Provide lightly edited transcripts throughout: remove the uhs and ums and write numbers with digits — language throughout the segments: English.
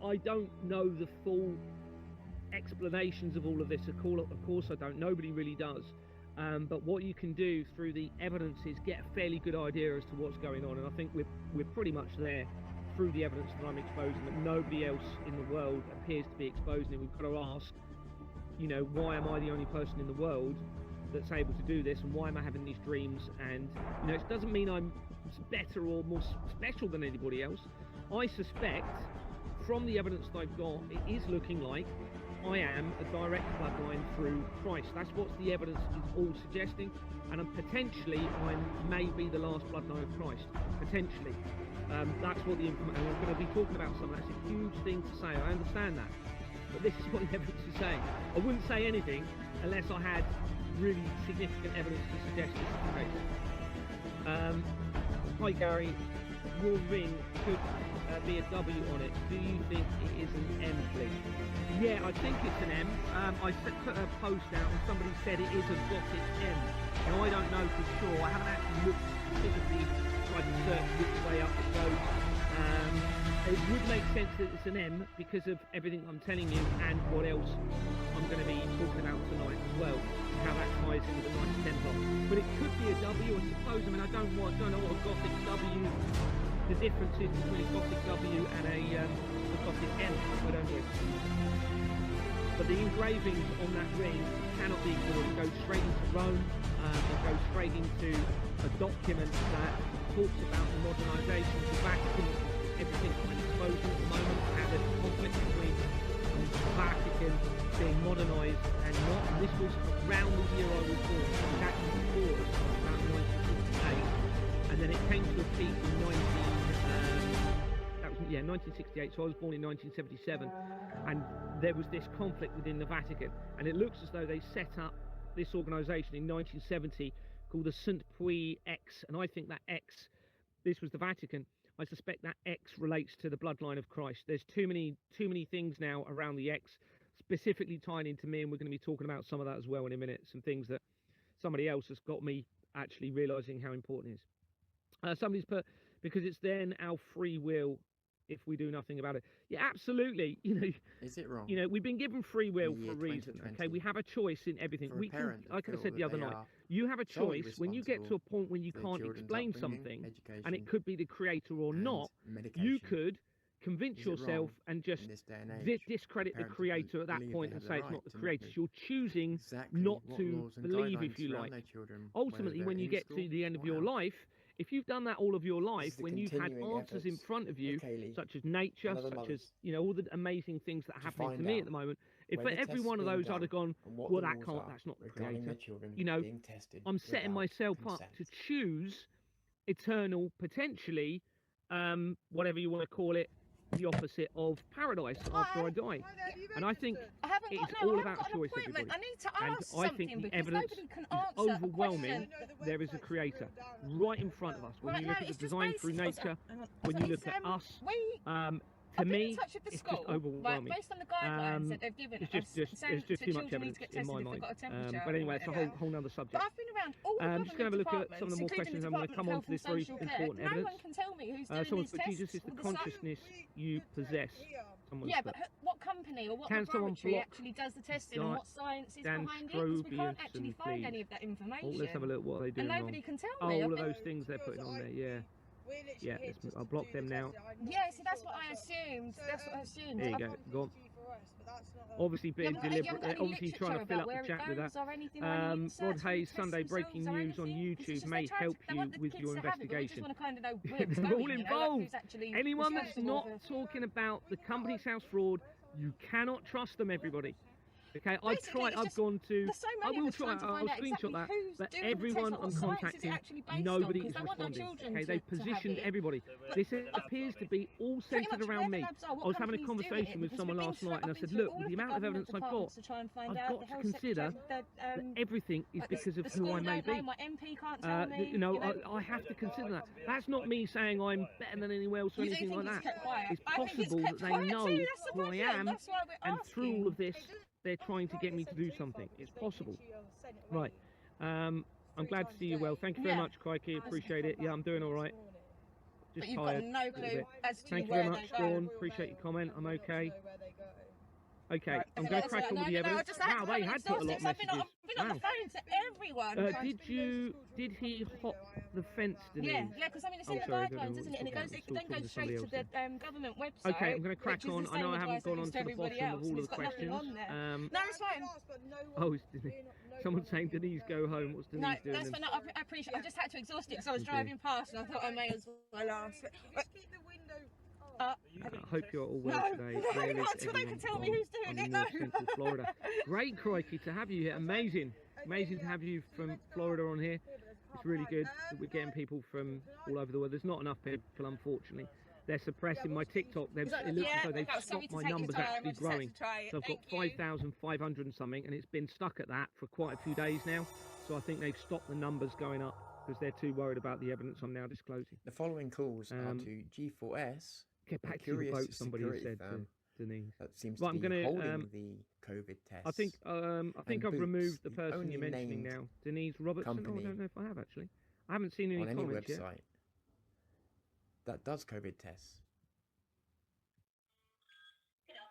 I don't know the full explanations of all of this. Of course I don't. Nobody really does. But what you can do through the evidence is get a fairly good idea as to what's going on, and I think we're pretty much there through the evidence that I'm exposing, that nobody else in the world appears to be exposing it. We've got to ask, you know, why am I the only person in the world that's able to do this, and why am I having these dreams? And you know, it doesn't mean I'm better or more special than anybody else. I suspect from the evidence that I've got, it is looking like I am a direct bloodline through Christ. That's what the evidence is all suggesting, and potentially I may be the last bloodline of Christ, potentially. That's what the information, and I'm going to be talking about something. That's a huge thing to say, I understand that, but this is what the evidence is saying. I wouldn't say anything unless I had really significant evidence to suggest this is the case. Hi Gary, your ring could be a W on it. Do you think it is an M, please? Yeah, I think it's an M. I put a post out and somebody said it is a Gothic M. Now I don't know for sure. I haven't actually looked specifically, tried to search which way up it goes. It would make sense that it's an M because of everything I'm telling you and what else I'm going to be talking about tonight as well, and how that ties in with the Knights Templar. But it could be a W, I suppose. I mean, I don't know what a Gothic W, the difference is between a Gothic W and a Gothic M. I don't know. But the engravings on that ring cannot be ignored. It goes straight into Rome. It goes straight into a document that talks about the modernisation of the Vatican, everything I'm exposing at the moment, and there's a conflict between the Vatican being modernised and not. And this was around the year I was born. It was actually before, about 1968, and then it came to a peak in 1968. So I was born in 1977, and there was this conflict within the Vatican, and it looks as though they set up this organisation in 1970 called the St. Pui X, and I think that X, this was the Vatican. I suspect that X relates to the bloodline of Christ. There's too many things now around the X, specifically tying into me, and we're going to be talking about some of that as well in a minute. Some things that somebody else has got me actually realising how important it is. Somebody's put, because it's then our free will if we do nothing about it. Yeah, absolutely. You know, is it wrong? You know, we've been given free will for a reason. Okay, we have a choice in everything. We can, like I said the other night, you have a choice when you get to a point when you can't explain something, and it could be the creator or not. You could convince yourself and just discredit the creator at that point and say it's not the creator. So you're choosing not to believe, if you like. Ultimately, when you get to the end of your life, if you've done that all of your life, when you've had answers in front of you, such as nature, such as, you know, all the amazing things that are happening to me at the moment, if for every one of those I'd have gone, well, that's not the creator, you know, I'm setting myself up to choose eternal, potentially, whatever you want to call it, the opposite of paradise after I die. And I think it's all about choice, everybody. I need to ask and I think the evidence is overwhelming. There is a creator right in front of us. When you look at the design through nature, when you look at us, to me, it's just overwhelming. Based on the guidelines that they've given it's just too much evidence in my mind. But anyway, it's a whole nother subject. But I've been around all the just going to have a look at some of the more questions. I'm going to come on to this very important evidence. No one can tell me who's doing these tests. Jesus is the consciousness you possess. Yeah, but what company or what laboratory actually does the testing and what science is behind it? Because we can't actually find any of that information. Let's have a look what they do. And nobody can tell me. All of those things they're putting on there, yeah. Yeah, I'll block them now. Yeah, see, that's what I assumed. That's what I assumed. There you go. Go on. Obviously being deliberate. They're obviously trying to fill up the chat with that. Rod Hayes, Sunday breaking news on YouTube may help you with your investigation. They're all involved. Anyone that's not talking about the company's house fraud, you cannot trust them, everybody. Okay, I've tried, I've gone to, I will try, I'll screenshot that, but everyone I'm contacting, nobody is responding. Okay, they've positioned everybody. This appears to be all centred around me. I was having a conversation with someone last night and I said, look, with the amount of evidence I've got to consider that everything is because of who I may be. You know, I have to consider that. That's not me saying I'm better than anyone else or anything like that. It's possible that they know who I am, and through all of this, they're trying to get me to do something. It's possible. Right. I'm glad to see you well. Thank you very much, Crikey. Appreciate it. Yeah, I'm doing all right. Just but you've tired. got no clue as to Thank you where very much, Dawn. Appreciate your comment. I'm okay. Okay, right. I'm going to crack on with the evidence. Wow, they had put a lot of messages. I've been on the phone to everyone. Did he hop the fence, Denise? Yeah, because I mean, it's in the guidelines, isn't it? And it then goes straight to the government website. Okay, I'm going to crack on. I know I haven't gone on to the bottom of all of the questions. No, it's fine. Oh, someone's saying Denise go home. What's Denise doing? No, that's fine. No, I appreciate it. I just had to exhaust it because I was driving past and I thought I may as well ask. Just keep the window I hope you're all well today. They can tell me who's doing it. No. Central Florida. Great, crikey, to have you here. Amazing to have you from Florida on here. It's really good that we're getting people from all over the world. There's not enough people, unfortunately. They're suppressing my TikTok. It looks as though they've stopped my numbers actually growing. So I've got 5,500 and something, and it's been stuck at that for quite a few days now. So I think they've stopped the numbers going up because they're too worried about the evidence I'm now disclosing. The following calls are to G4S. Get back to the boat, somebody said to Denise. That seems to be holding the COVID test. I think I've removed the person you're mentioning now. Denise Robertson. Oh, I don't know if I have actually. I haven't seen any comments yet. website that does COVID tests.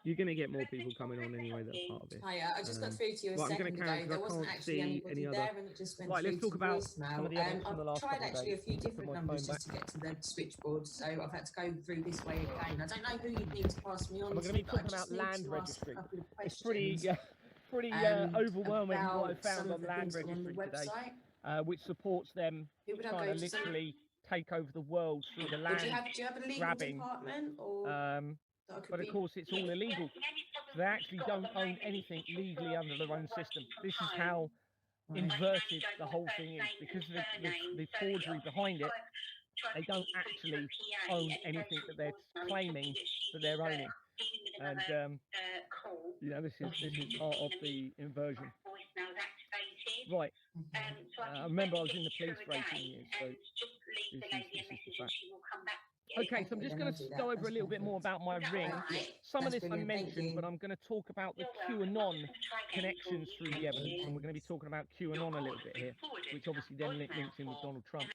You're going to get more people coming on anyway that are part of it. Hiya, I just got through to you a second ago. There wasn't actually anybody there and it just went through to voicemail. I've tried actually a few different numbers just to get to the switchboard, so I've had to go through this way again. I don't know who you'd need to pass me on to. We're going to be talking about land registry. It's pretty overwhelming what I found on land registry today, which supports them trying to literally take over the world through the land do you have a legal department or? But of course it's all illegal. They actually don't own anything legally under their own system. This is how inverted the whole thing is, because of the forgery behind it. They don't actually own anything that they're claiming that they're owning. And you know, this is part of the inversion. Right. I remember I was in the police for 18 years, so this is the fact. Okay, so I'm just going to go over a little bit more about my ring. Some of this I mentioned, but I'm going to talk about the QAnon connections through the evidence, and we're going to be talking about QAnon a little bit here, which obviously then links in with Donald Trump.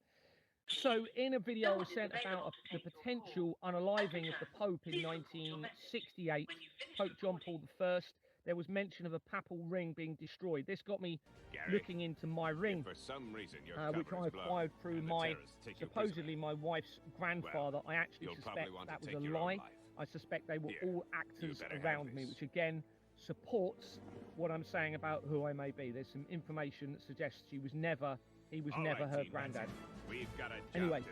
So in a video I sent about the potential unaliving of the Pope in 1968, Pope John Paul I, there was mention of a papal ring being destroyed. This got me looking into my ring, which I acquired through supposedly my wife's grandfather. I actually suspect that was a lie. I suspect they were all actors around me, which again supports what I'm saying about who I may be. There's some information that suggests he was never her granddad. We've got a job anyway, to do.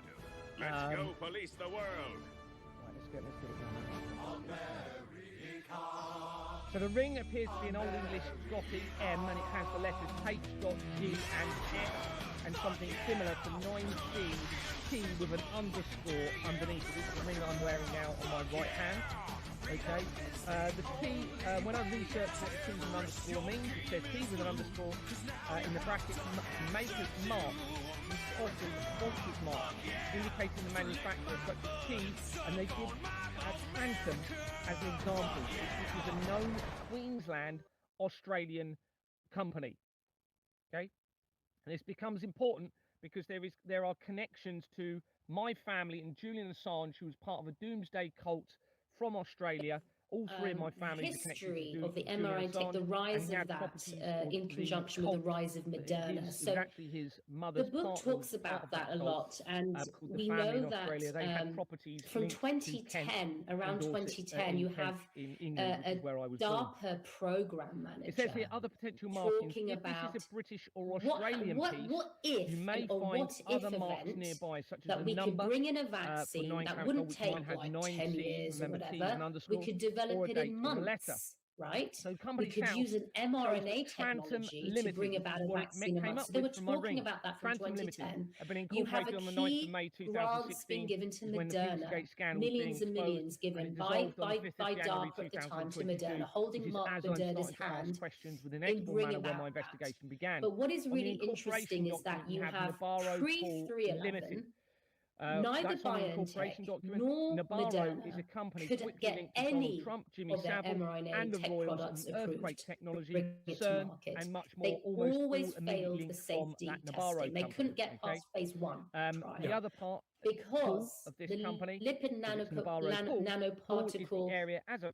Let's go police the world. Right, let's get it down. So the ring appears to be an Old English Gothic M, and it has the letters H, G and X, and something similar to 9C T with an underscore underneath it. This is the ring that I'm wearing now on my right hand. Okay, the T, when I researched what T with an underscore means, it says T with an underscore in the bracket maker's mark, also the sponsor's mark, indicating the manufacturer such as T, and they give Phantom as an example, which is a known Queensland Australian company. Okay, and this becomes important because there are connections to my family and Julian Assange, who was part of a doomsday cult from Australia. All three of my family history of the mRNA tech, the rise of that in conjunction with the rise of Moderna. So the book talks about that a lot, and we know that from 2010, around 2010, you have a DARPA program manager. It says here other potential markings. Talking about this is a British or Australian piece, what if, you may or find what if other marks event nearby, such as that we could bring in a vaccine that wouldn't take like 10 years or whatever. We could develop it in months, right? So we could use an mRNA technology to bring about a vaccine in months. They were talking about that from 2010. You have a key grants being given to Moderna, millions and millions given by DARPA at the time to Moderna, holding Moderna's hand in bringing about that. But what is really interesting is that you have pre-311 Neither BioNTech nor Moderna could get any of their mRNA tech products approved technology, bring it to market. and much They more, always failed the safety testing. They couldn't get past phase 1 trial. The other part Because of this the company lipid nanoparticle area as a